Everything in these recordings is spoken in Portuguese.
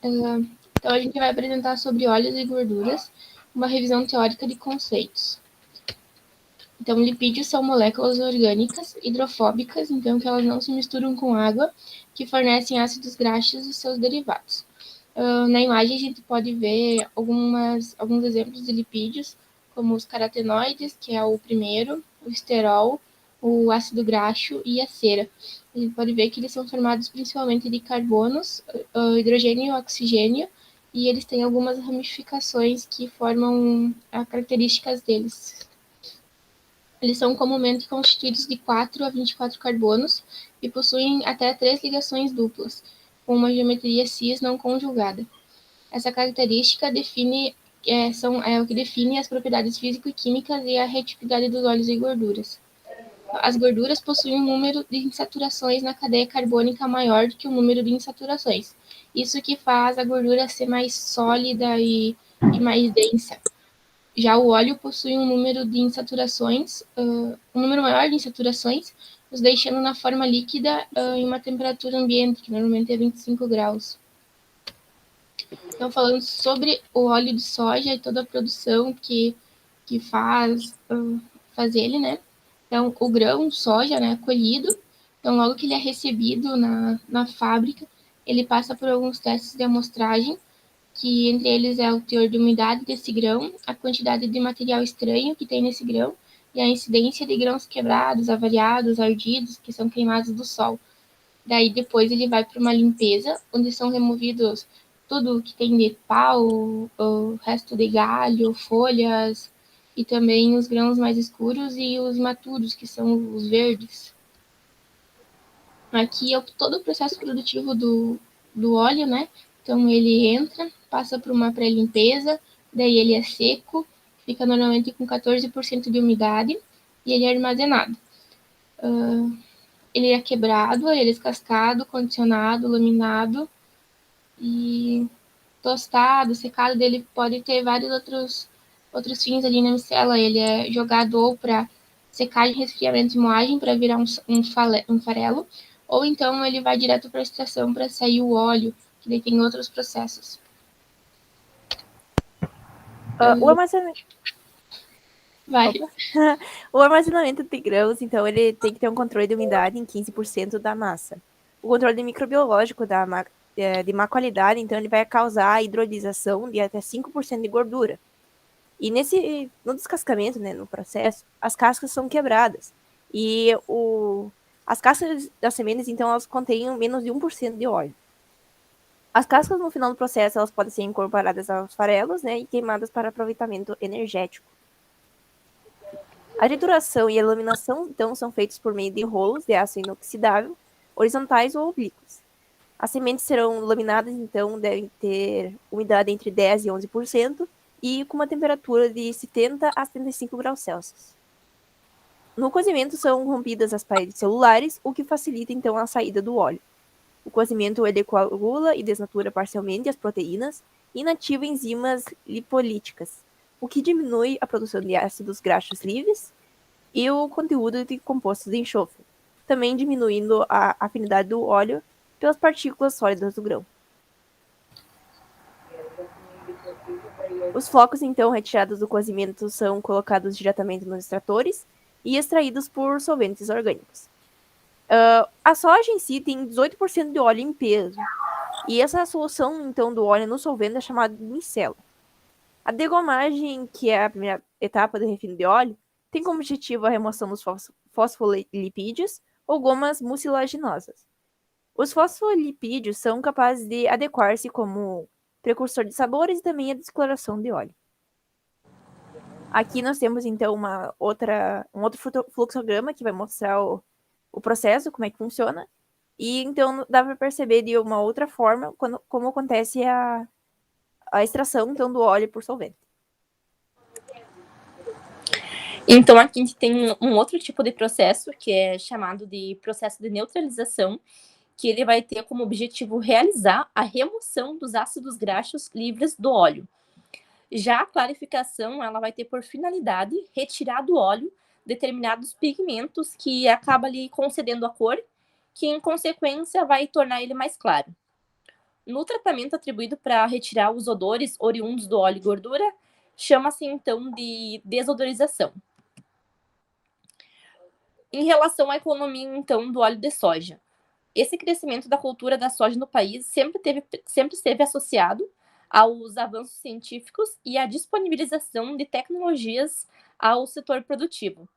Então, a gente vai apresentar sobre óleos e gorduras, uma revisão teórica de conceitos. Então, lipídios são moléculas orgânicas hidrofóbicas, então que elas não se misturam com água, que fornecem ácidos graxos e seus derivados. Na imagem, a gente pode ver alguns exemplos de lipídios, como os carotenoides, que é o primeiro, o esterol, o ácido graxo e a cera. A gente pode ver que eles são formados principalmente de carbonos, hidrogênio e oxigênio, e eles têm algumas ramificações que formam as características deles. Eles são comumente constituídos de 4 a 24 carbonos e possuem até 3 ligações duplas, com uma geometria cis não conjugada. Essa característica é o que define as propriedades físico-químicas e a reticulidade dos óleos e gorduras. As gorduras possuem um número de insaturações na cadeia carbônica maior do que o número de insaturações. Isso que faz a gordura ser mais sólida e mais densa. Já o óleo possui um número maior de insaturações, os deixando na forma líquida em uma temperatura ambiente, que normalmente é 25 graus. Então, falando sobre o óleo de soja e toda a produção que faz ele, né? Então, o grão soja, né, colhido, então logo que ele é recebido na fábrica, ele passa por alguns testes de amostragem, que entre eles é o teor de umidade desse grão, a quantidade de material estranho que tem nesse grão e a incidência de grãos quebrados, avariados, ardidos, que são queimados do sol. Daí depois ele vai para uma limpeza, onde são removidos tudo que tem de pau, o resto de galho, folhas, e também os grãos mais escuros e os imaturos, que são os verdes. Aqui é todo o processo produtivo do óleo, né? Então ele entra, passa por uma pré-limpeza, daí ele é seco, fica normalmente com 14% de umidade e ele é armazenado. Ele é quebrado, ele é descascado, condicionado, laminado e tostado, secado. Dele pode ter vários outros fins ali na micela. Ele é jogado ou para secagem, resfriamento e moagem para virar um farelo, ou então ele vai direto para a extração para sair o óleo, que daí tem outros processos. O armazenamento. Vai. O armazenamento de grãos, então, ele tem que ter um controle de umidade em 15% da massa. O controle microbiológico de má qualidade, então, ele vai causar a hidrolização de até 5% de gordura. E no descascamento, né, no processo, as cascas são quebradas. E as cascas das sementes, então, elas contêm menos de 1% de óleo. As cascas, no final do processo, elas podem ser incorporadas aos farelos, né, e queimadas para aproveitamento energético. A trituração e a laminação, então, são feitos por meio de rolos de aço inoxidável, horizontais ou oblíquos. As sementes serão laminadas, então, devem ter umidade entre 10% e 11% e com uma temperatura de 70 a 75 graus Celsius. No cozimento são rompidas as paredes celulares, o que facilita, então, a saída do óleo. O cozimento ele coagula e desnatura parcialmente as proteínas e inativa enzimas lipolíticas, o que diminui a produção de ácidos graxos livres e o conteúdo de compostos de enxofre, também diminuindo a afinidade do óleo pelas partículas sólidas do grão. Os flocos, então, retirados do cozimento são colocados diretamente nos extratores e extraídos por solventes orgânicos. A soja em si tem 18% de óleo em peso, e essa solução, então, do óleo no solvente é chamada de micela. A degomagem, que é a primeira etapa do refino de óleo, tem como objetivo a remoção dos fosfolipídios ou gomas mucilaginosas. Os fosfolipídios são capazes de adequar-se como precursor de sabores e também a descoloração de óleo. Aqui nós temos, então, um outro fluxograma que vai mostrar o processo, como é que funciona. E, então, dá para perceber de uma outra forma como acontece a extração, então, do óleo por solvente. Então, aqui a gente tem um outro tipo de processo, que é chamado de processo de neutralização, que ele vai ter como objetivo realizar a remoção dos ácidos graxos livres do óleo. Já a clarificação, ela vai ter por finalidade retirar do óleo determinados pigmentos que acaba lhe concedendo a cor, que em consequência vai tornar ele mais claro. No tratamento atribuído para retirar os odores oriundos do óleo e gordura, chama-se então de desodorização. Em relação à economia, então, do óleo de soja, esse crescimento da cultura da soja no país sempre esteve associado aos avanços científicos e à disponibilização de tecnologias ao setor produtivo,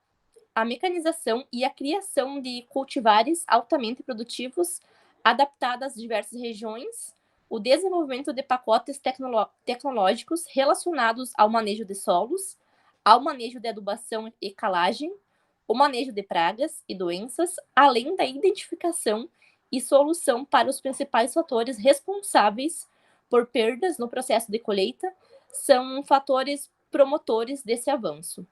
a mecanização e a criação de cultivares altamente produtivos adaptados às diversas regiões, o desenvolvimento de pacotes tecnológicos relacionados ao manejo de solos, ao manejo de adubação e calagem, o manejo de pragas e doenças, além da identificação e solução para os principais fatores responsáveis por perdas no processo de colheita, são fatores promotores desse avanço.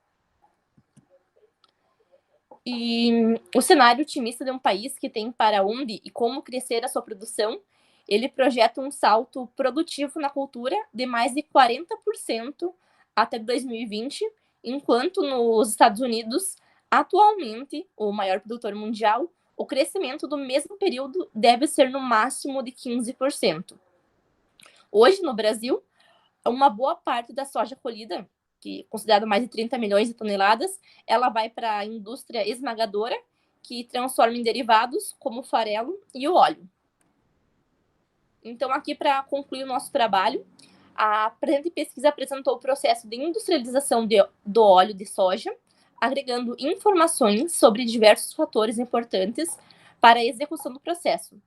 E o cenário otimista de um país que tem para onde e como crescer a sua produção, ele projeta um salto produtivo na cultura de mais de 40% até 2020, enquanto nos Estados Unidos, atualmente, o maior produtor mundial, o crescimento do mesmo período deve ser no máximo de 15%. Hoje, no Brasil, uma boa parte da soja colhida, que é considerada mais de 30 milhões de toneladas, ela vai para a indústria esmagadora, que transforma em derivados, como o farelo e o óleo. Então, aqui para concluir o nosso trabalho, a presente pesquisa apresentou o processo de industrialização do óleo de soja, agregando informações sobre diversos fatores importantes para a execução do processo.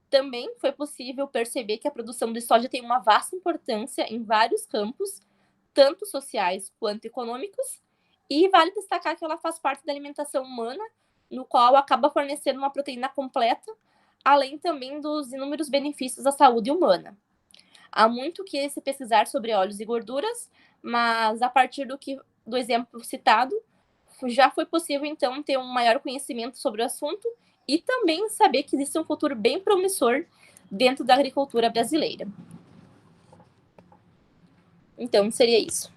Também foi possível perceber que a produção de soja tem uma vasta importância em vários campos, tanto sociais quanto econômicos, e vale destacar que ela faz parte da alimentação humana, no qual acaba fornecendo uma proteína completa, além também dos inúmeros benefícios à saúde humana. Há muito que se pesquisar sobre óleos e gorduras, mas a partir do exemplo citado, já foi possível, então, ter um maior conhecimento sobre o assunto e também saber que existe um futuro bem promissor dentro da agricultura brasileira. Então, seria isso.